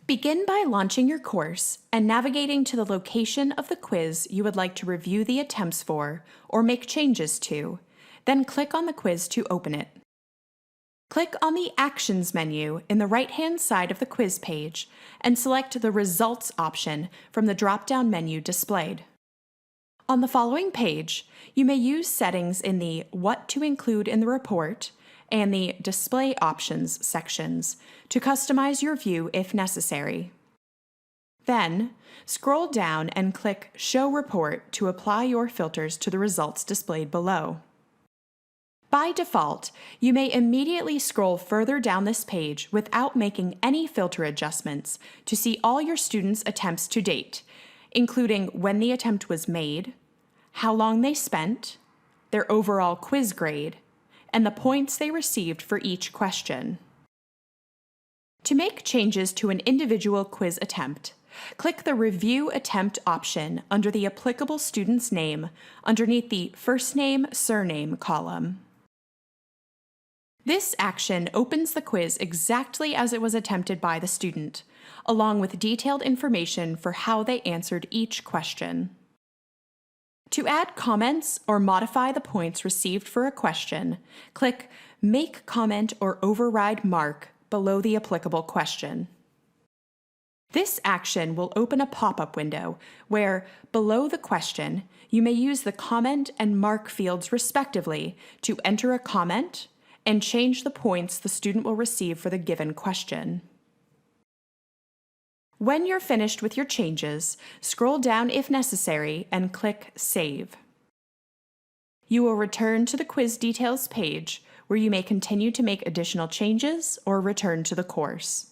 Begin by launching your course and navigating to the location of the quiz you would like to review the attempts for or make changes to, then click on the quiz to open it. Click on the Actions menu in the right-hand side of the quiz page and select the Results option from the drop-down menu displayed. On the following page, you may use settings in the What to Include in the Report and the Display Options sections to customize your view if necessary. Then, scroll down and click Show Report to apply your filters to the results displayed below. By default, you may immediately scroll further down this page without making any filter adjustments to see all your students' attempts to date, including when the attempt was made, how long they spent, their overall quiz grade, and the points they received for each question. To make changes to an individual quiz attempt, click the Review Attempt option under the applicable student's name underneath the First Name, Surname column. This action opens the quiz exactly as it was attempted by the student, along with detailed information for how they answered each question. To add comments or modify the points received for a question, click Make Comment or Override Mark below the applicable question. This action will open a pop-up window where, below the question, you may use the comment and mark fields respectively to enter a comment and change the points the student will receive for the given question. When you're finished with your changes, scroll down if necessary and click Save. You will return to the Quiz Details page where you may continue to make additional changes or return to the course.